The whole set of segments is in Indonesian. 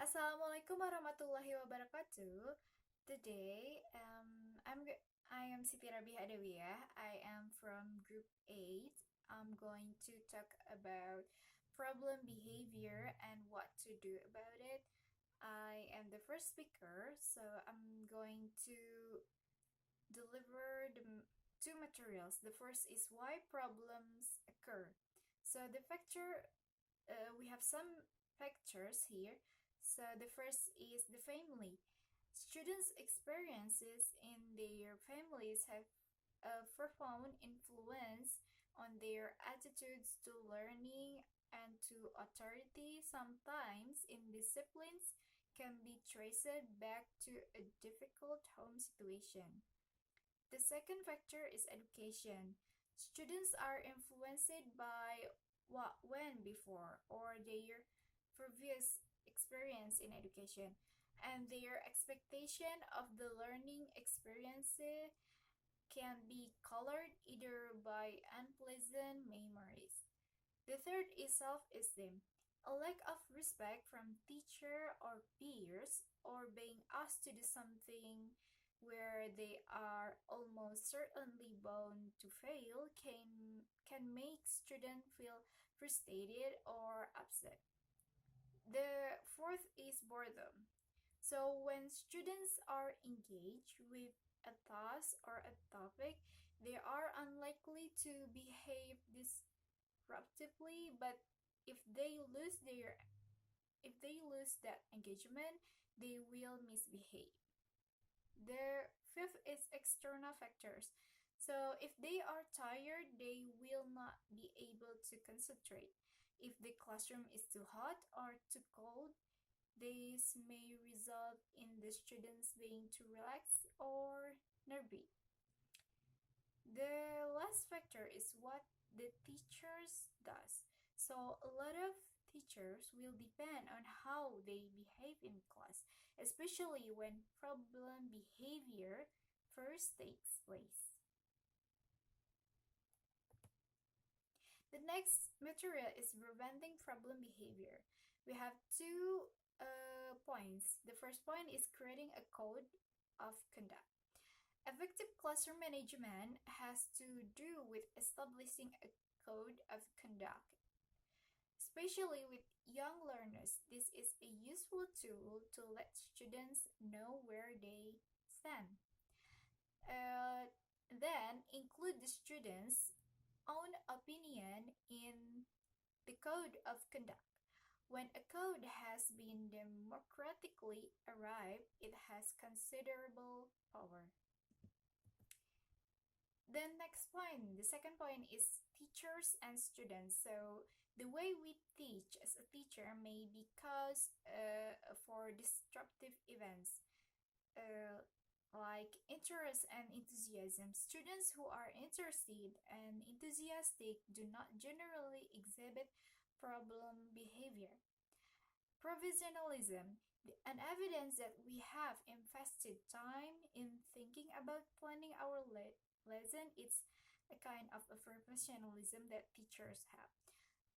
Assalamualaikum warahmatullahi wabarakatuh. Today, I am Siti Rabi Hadawiyah. I am from Group 8. I'm going to talk about problem behavior and what to do about it. I am the first speaker, so I'm going to deliver two materials. The first is why problems occur. So we have some factors here. So the first is the family. Students' experiences in their families have a profound influence on their attitudes to learning and to authority. Sometimes indisciplines can be traced back to a difficult home situation. The second factor is education. Students are influenced by what went before or their previous experience in education, and their expectation of the learning experience can be colored either by unpleasant memories. The third is self-esteem. A lack of respect from teacher or peers, or being asked to do something where they are almost certainly bound to fail can make students feel frustrated or upset. The fourth is boredom. So when students are engaged with a task or a topic, they are unlikely to behave disruptively, but if they lose their if they lose that engagement, they will misbehave. The fifth is external factors. So if they are tired, they will not be able to concentrate. If the classroom is too hot or too cold, this may result in the students being too relaxed or nervy. The last factor is what the teachers does. So a lot of teachers will depend on how they behave in class, especially when problem behavior first takes place. The next material is preventing problem behavior. We have two points. The first point is creating a code of conduct. Effective classroom management has to do with establishing a code of conduct. Especially with young learners, this is a useful tool to let students know where they stand. Uh, then include the students' own opinion in the code of conduct. When a code has been democratically arrived, it has considerable power. The second point is teachers and students. So the way we teach as a teacher may be cause for disruptive events like interest and enthusiasm. Students who are interested and enthusiastic do not generally exhibit problem behavior. Professionalism, an evidence that we have invested time in thinking about planning our lesson. It's a kind of a professionalism that teachers have.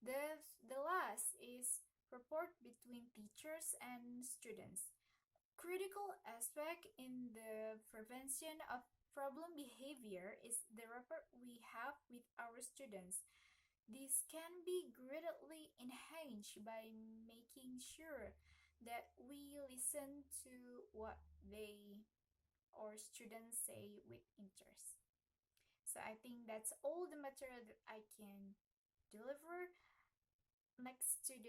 The last is rapport between teachers and students. Critical aspect in the prevention of problem behavior is the rapport we have with our students. This can be greatly enhanced by making sure that we listen to what they or students say with interest. So I think that's all the material that I can deliver. Next to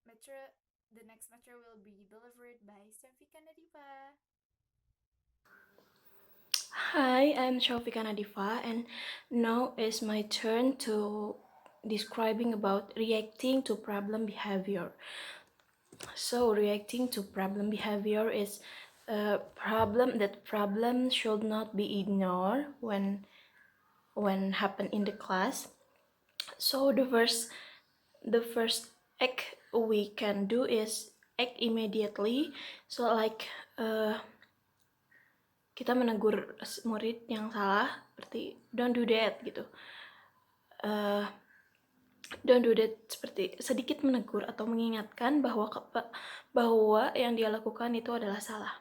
material, the next material will be delivered by Safika Nadifa. Hi, I'm Shaufika Nadifa, and now is my turn to describing about reacting to problem behavior. So, reacting to problem behavior is a problem should not be ignored when happen in the class. So the first act we can do is act immediately. So like kita menegur murid yang salah, berarti don't do that gitu. don't do that, seperti sedikit menegur atau mengingatkan bahwa yang dia lakukan itu adalah salah.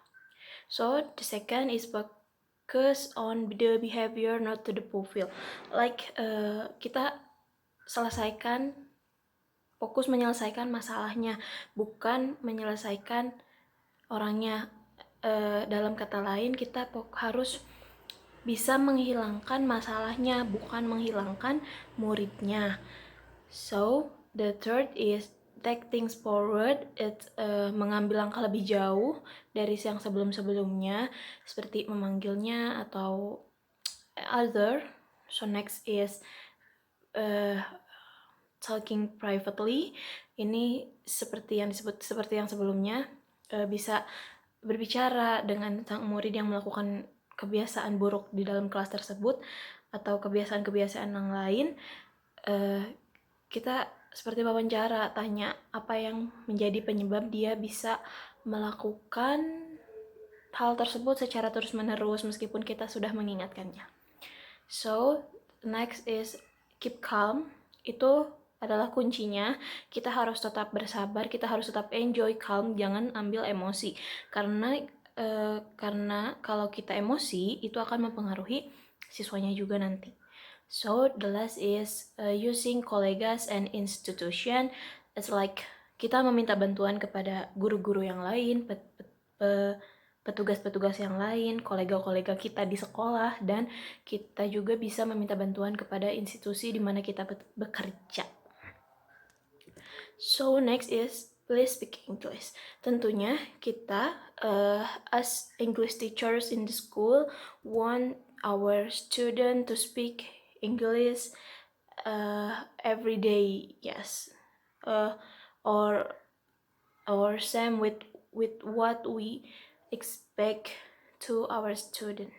So the second is focus on the behavior, not to the profile. Like kita fokus menyelesaikan masalahnya, bukan menyelesaikan orangnya. Dalam kata lain, kita harus bisa menghilangkan masalahnya, bukan menghilangkan muridnya. So the third is take things forward. It's mengambil langkah lebih jauh dari yang sebelum-sebelumnya, seperti memanggilnya atau other. So next is talking privately. Ini seperti yang sebelumnya, bisa berbicara dengan sang murid yang melakukan kebiasaan buruk di dalam kelas tersebut atau kebiasaan-kebiasaan yang lain. Kita seperti wawancara, tanya apa yang menjadi penyebab dia bisa melakukan hal tersebut secara terus-menerus meskipun kita sudah mengingatkannya. So next is keep calm. Itu adalah kuncinya. Kita harus tetap bersabar, kita harus tetap enjoy, calm, jangan ambil emosi. Karena kalau kita emosi, itu akan mempengaruhi siswanya juga nanti. So the last is using kolegas and institution. It's like kita meminta bantuan kepada guru-guru yang lain, petugas-petugas yang lain, kolega-kolega kita di sekolah, dan kita juga bisa meminta bantuan kepada institusi di mana kita bekerja. So next is please speak English. Tentunya kita as English teachers in the school want our student to speak English every day, yes, or same with what we expect to our student.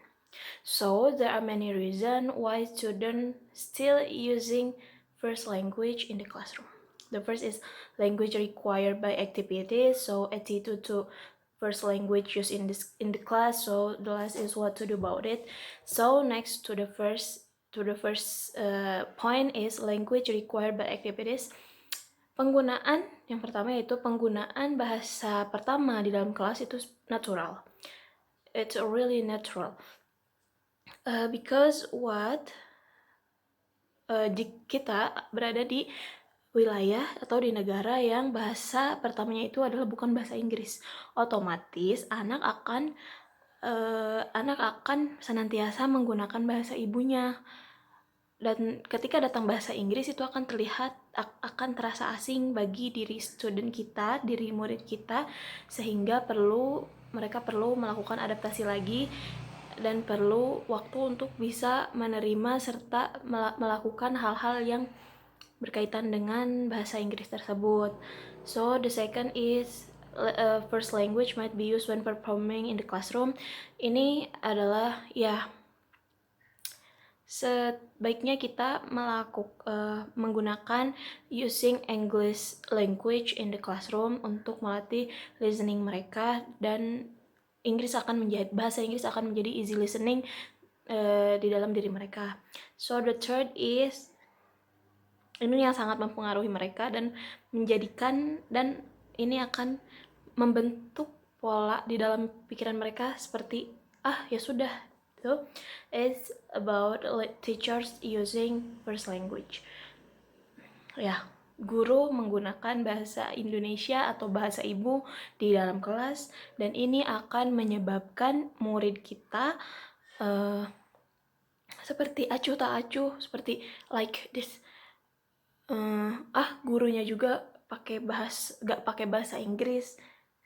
So there are many reasons why students still using first language in the classroom. The first is language required by activities, so attitude to first language used in the class. So the last is what to do about it. So next to the first point is language required by activities. Penggunaan yang pertama yaitu penggunaan bahasa pertama di dalam kelas itu natural. It's really natural. Because kita berada di wilayah atau di negara yang bahasa pertamanya itu adalah bukan bahasa Inggris, otomatis anak akan senantiasa menggunakan bahasa ibunya, dan ketika datang bahasa Inggris itu akan terasa asing bagi diri murid kita, sehingga mereka perlu melakukan adaptasi lagi dan perlu waktu untuk bisa menerima serta melakukan hal-hal yang berkaitan dengan bahasa Inggris tersebut. So the second is first language might be used when performing in the classroom. Ini adalah sebaiknya kita menggunakan using English language in the classroom untuk melatih listening mereka, dan bahasa Inggris akan menjadi easy listening di dalam diri mereka. So the third is ini yang sangat mempengaruhi mereka dan ini akan membentuk pola di dalam pikiran mereka seperti ya sudah. So it's about teachers using first language. Guru menggunakan bahasa Indonesia atau bahasa ibu di dalam kelas, dan ini akan menyebabkan murid kita seperti acuh tak acuh, seperti like this. Gurunya juga gak pakai bahasa Inggris,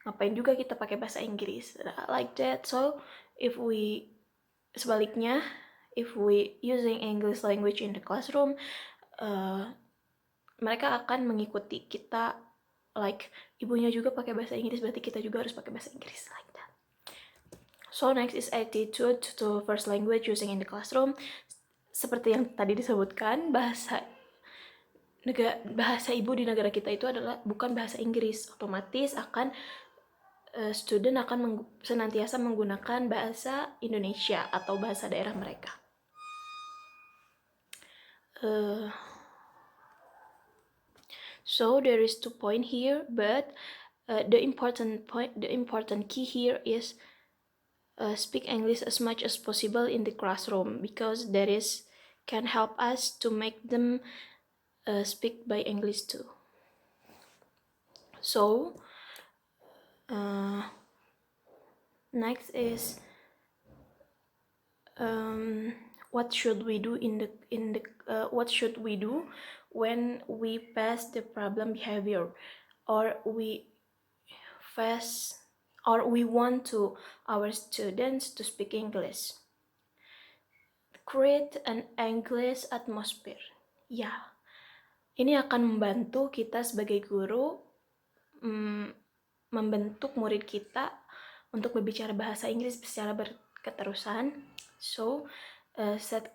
ngapain juga kita pakai bahasa Inggris, like that. So sebaliknya, if we using English language in the classroom, mereka akan mengikuti kita, like ibunya juga pakai bahasa Inggris, berarti kita juga harus pakai bahasa Inggris, like that. So next is attitude to first language using in the classroom. Seperti yang tadi disebutkan, bahasa ibu di negara kita itu adalah bukan bahasa Inggris, otomatis student akan senantiasa menggunakan bahasa Indonesia atau bahasa daerah mereka. So there is 2 points here, but the important key here is speak English as much as possible in the classroom, because that is can help us to make them speak by English too. So next is what should we do what should we do when we pass the problem behavior, or we face, or we want to our students to speak English. Create an English atmosphere. Ya, ini akan membantu kita sebagai guru membentuk murid kita untuk berbicara bahasa Inggris secara berketerusan. So, set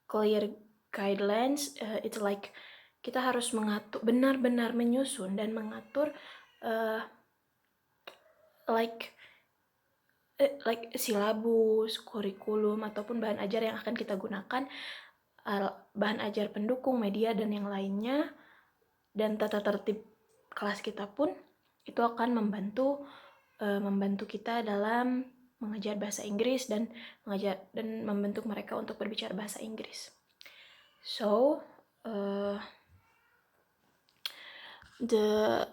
clear guidelines. It's like kita harus mengatur, benar-benar menyusun dan mengatur like silabus, kurikulum, ataupun bahan ajar yang akan kita gunakan, bahan ajar pendukung, media, dan yang lainnya, dan tata tertib kelas kita pun itu akan membantu kita dalam mengajar bahasa Inggris dan membentuk mereka untuk berbicara bahasa Inggris. So the